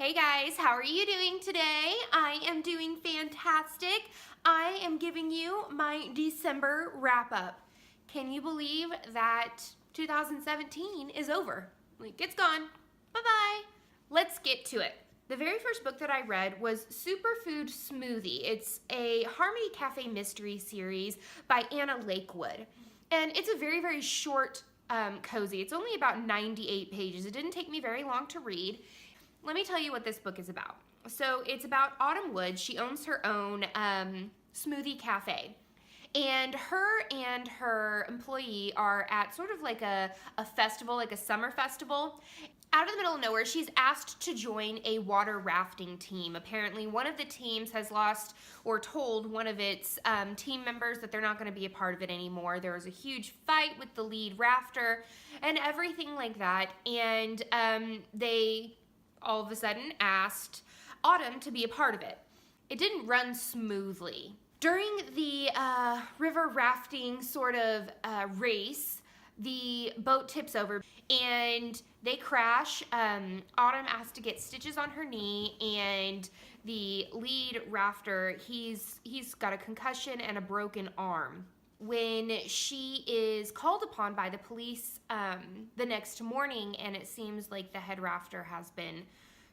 Hey guys, how are you doing today? I am doing fantastic. I am giving you my December wrap up. Can you believe that 2017 is over? Like, it's gone. Bye-bye. Let's get to it. The very first book that I read was Superfood Smoothie. It's a Harmony Cafe mystery series by Anna Lakewood. And it's a very, very short cozy. It's only about 98 pages. It didn't take me very long to read. Let me tell you what this book is about. So it's about Autumn Wood. She owns her own smoothie cafe. And her employee are at sort of like a festival, like a summer festival. Out of the middle of nowhere, she's asked to join a water rafting team. Apparently, one of the teams has lost or told one of its team members that they're not going to be a part of it anymore. There was a huge fight with the lead rafter and everything like that. And they all of a sudden asked Autumn to be a part of it. It didn't run smoothly. During the river rafting sort of race, the boat tips over and they crash. Autumn has to get stitches on her knee, and the lead rafter, he's got a concussion and a broken arm. When she is called upon by the police the next morning, and it seems like the head rafter has been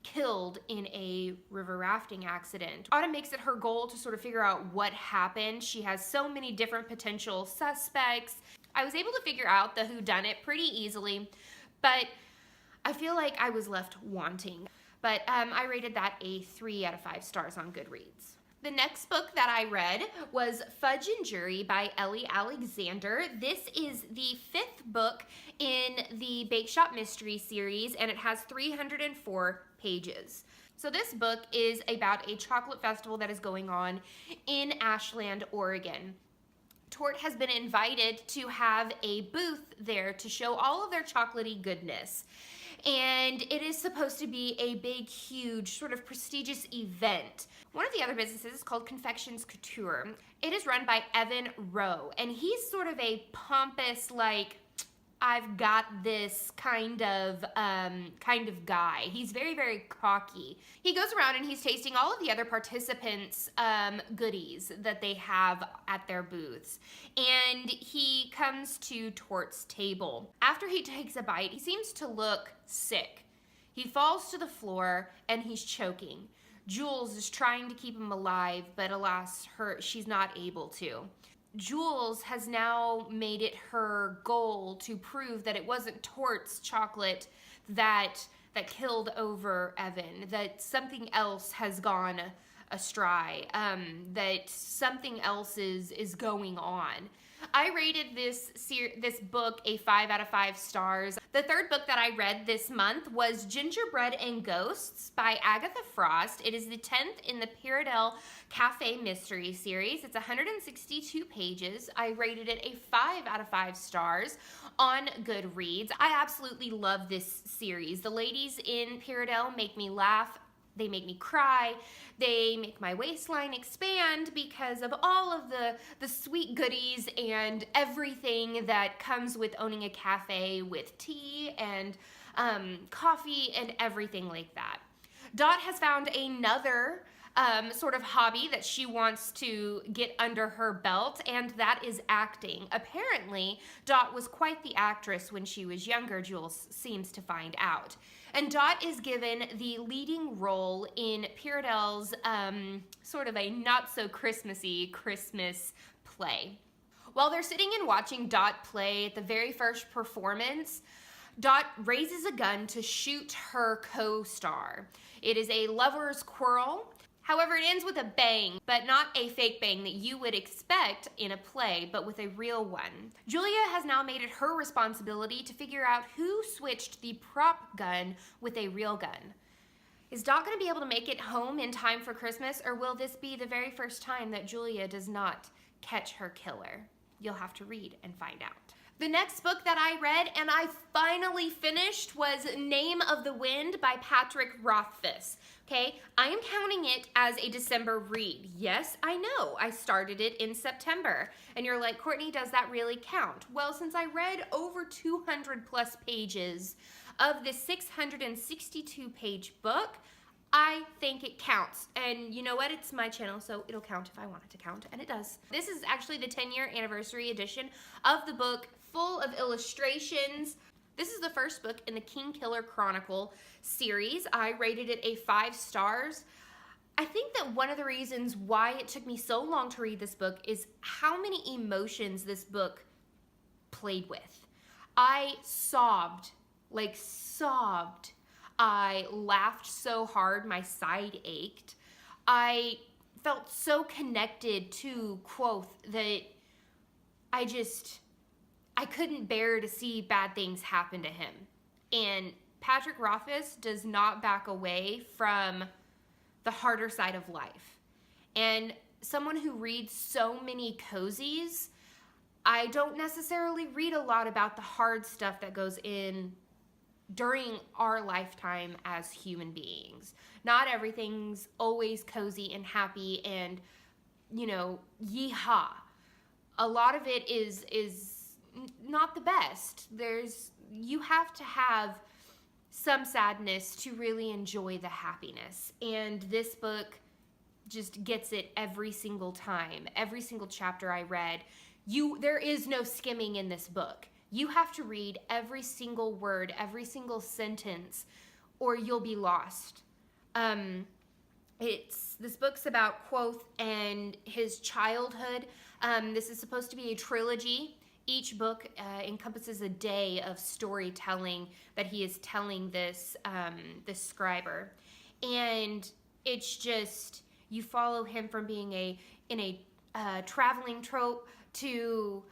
killed in a river rafting accident, Autumn makes it her goal to sort of figure out what happened. She has so many different potential suspects. I was able to figure out the whodunit pretty easily, but I feel like I was left wanting. But I rated that a 3 out of 5 stars on Goodreads. The next book that I read was Fudge and Jury by Ellie Alexander. This is the 5th book in the Bake Shop Mystery series, and it has 304 pages. So this book is about a chocolate festival that is going on in Ashland, Oregon. Tort has been invited to have a booth there to show all of their chocolatey goodness. And it is supposed to be a big, huge, sort of prestigious event. One of the other businesses is called Confections Couture. It is run by Evan Rowe, and he's sort of a pompous, like, I've got this kind of guy. He's very, very cocky. He goes around and he's tasting all of the other participants' goodies that they have at their booths. And he comes to Tort's table. After he takes a bite, he seems to look sick. He falls to the floor and he's choking. Jules is trying to keep him alive, but alas, she's not able to. Jules has now made it her goal to prove that it wasn't Tort's chocolate that killed over Evan, that something else has gone astray, that something else is going on. I rated this book a 5 out of 5 stars. The third book that I read this month was Gingerbread and Ghosts by Agatha Frost. It is the 10th in the Pyradelle Cafe Mystery series. It's 162 pages. I rated it a 5 out of 5 stars on Goodreads. I absolutely love this series. The ladies in Pyradelle make me laugh. They make me cry. They make my waistline expand because of all of the sweet goodies and everything that comes with owning a cafe, with tea and coffee and everything like that. Dot has found another sort of hobby that she wants to get under her belt, and that is acting. Apparently, Dot was quite the actress when she was younger, Jules seems to find out. And Dot is given the leading role in Pyradelle's sort of a not-so-Christmassy Christmas play. While they're sitting and watching Dot play at the very first performance, Dot raises a gun to shoot her co-star. It is a lover's quarrel. However, it ends with a bang, but not a fake bang that you would expect in a play, but with a real one. Julia has now made it her responsibility to figure out who switched the prop gun with a real gun. Is Dot going to be able to make it home in time for Christmas, or will this be the very first time that Julia does not catch her killer? You'll have to read and find out. The next book that I read and I finally finished was Name of the Wind by Patrick Rothfuss. Okay, I am counting it as a December read. Yes, I know, I started it in September. And you're like, Courtney, does that really count? Well, since I read over 200 plus pages of this 662 page book, I think it counts. And you know what? It's my channel, so it'll count if I want it to count, and it does. This is actually the 10-year anniversary edition of the book, full of illustrations. This is the first book in the King Killer Chronicle series. I rated it a 5 stars. I think that one of the reasons why it took me so long to read this book is how many emotions this book played with. I sobbed, like sobbed. I laughed so hard my side ached. I felt so connected to Quoth that I couldn't bear to see bad things happen to him. And Patrick Rothfuss does not back away from the harder side of life. And someone who reads so many cozies, I don't necessarily read a lot about the hard stuff that goes in during our lifetime as human beings. Not everything's always cozy and happy and, you know, yeehaw. A lot of it is not the best. You have to have some sadness to really enjoy the happiness. And this book just gets it every single time. Every single chapter I read, there is no skimming in this book. You have to read every single word, every single sentence, or you'll be lost. This book's about Quoth and his childhood. This is supposed to be a trilogy. Each book encompasses a day of storytelling that he is telling this scriber. And it's just, you follow him from being in a traveling trope to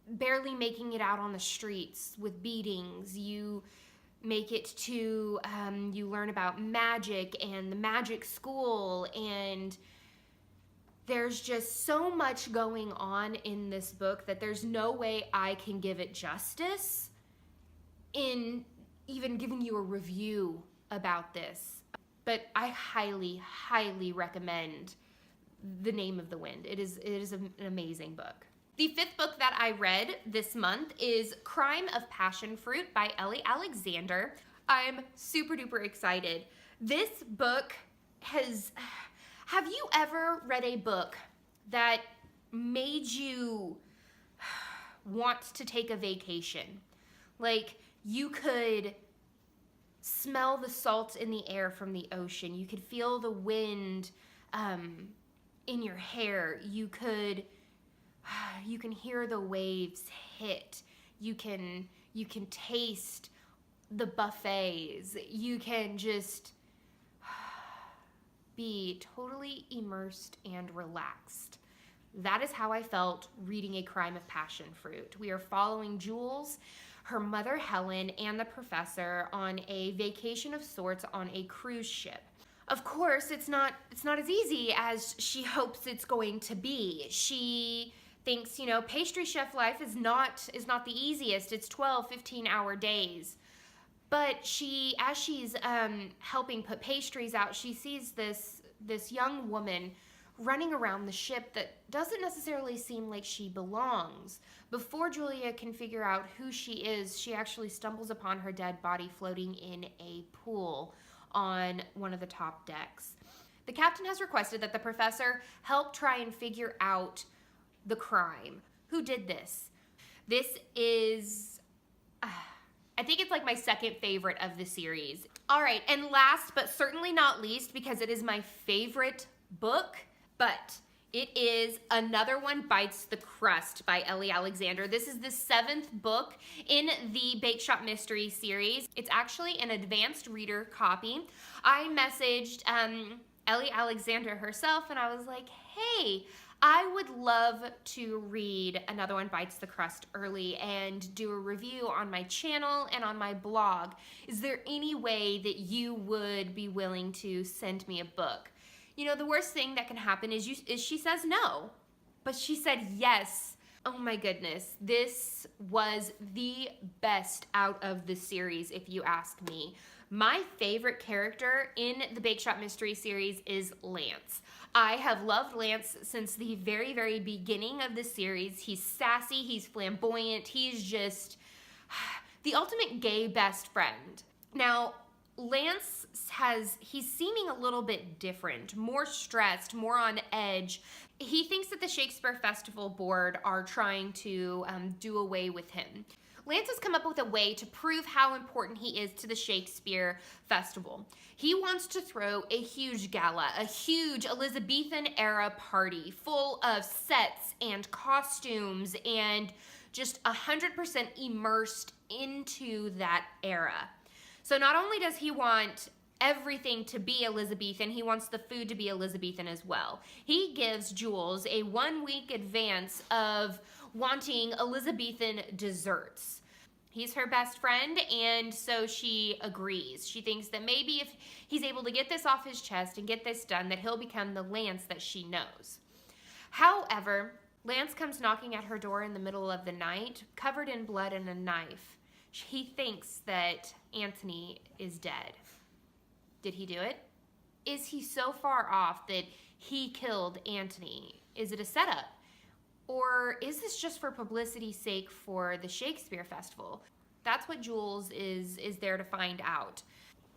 barely making it out on the streets with beatings. You make it to, you learn about magic and the magic school, and there's just so much going on in this book that there's no way I can give it justice in even giving you a review about this. But I highly, highly recommend The Name of the Wind. It is an amazing book. The 5th book that I read this month is Crime of Passion Fruit by Ellie Alexander. I'm super duper excited. This book have you ever read a book that made you want to take a vacation? Like, you could smell the salt in the air from the ocean. You could feel the wind in your hair. You can hear the waves hit. You can taste the buffets. You can just be totally immersed and relaxed. That is how I felt reading A Crime of Passion Fruit. We are following Jules, her mother Helen, and the professor on a vacation of sorts on a cruise ship. Of course, it's not as easy as she hopes it's going to be. She thinks, you know, pastry chef life is not the easiest. It's 12, 15-hour days. But as she's helping put pastries out, she sees this young woman running around the ship that doesn't necessarily seem like she belongs. Before Julia can figure out who she is, she actually stumbles upon her dead body floating in a pool on one of the top decks. The captain has requested that the professor help try and figure out the crime. Who did this? This is, I think it's like my second favorite of the series. All right, and last but certainly not least, because it is my favorite book, but it is Another One Bites the Crust by Ellie Alexander. This is the 7th book in the Bake Shop Mystery series. It's actually an advanced reader copy. I messaged Ellie Alexander herself and I was like, hey, I would love to read Another One Bites the Crust early and do a review on my channel and on my blog. Is there any way that you would be willing to send me a book? You know, the worst thing that can happen is she says no, but she said yes. Oh my goodness, this was the best out of the series, if you ask me. My favorite character in the Bake Shop Mystery series is Lance. I have loved Lance since the very, very beginning of the series. He's sassy, he's flamboyant, he's just the ultimate gay best friend. Now, Lance he's seeming a little bit different, more stressed, more on edge. He thinks that the Shakespeare Festival board are trying to do away with him. Lance has come up with a way to prove how important he is to the Shakespeare Festival. He wants to throw a huge gala, a huge Elizabethan era party full of sets and costumes and just 100% immersed into that era. So not only does he want everything to be Elizabethan, he wants the food to be Elizabethan as well. He gives Jules a 1-week advance of wanting Elizabethan desserts. He's her best friend, and so she agrees. She thinks that maybe if he's able to get this off his chest and get this done, that he'll become the Lance that she knows. However, Lance comes knocking at her door in the middle of the night, covered in blood and a knife. He thinks that Antony is dead. Did he do it? Is he so far off that he killed Antony? Is it a setup? Or is this just for publicity's sake for the Shakespeare Festival? That's what Jules is there to find out.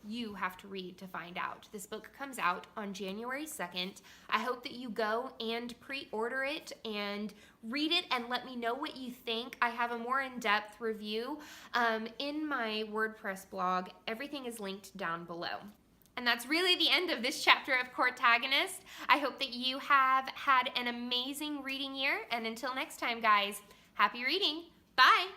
You have to read to find out. This book comes out on January 2nd. I hope that you go and pre-order it and read it and let me know what you think. I have a more in-depth review in my WordPress blog. Everything is linked down below. And that's really the end of this chapter of Courtagonist. I hope that you have had an amazing reading year. And until next time, guys, happy reading. Bye.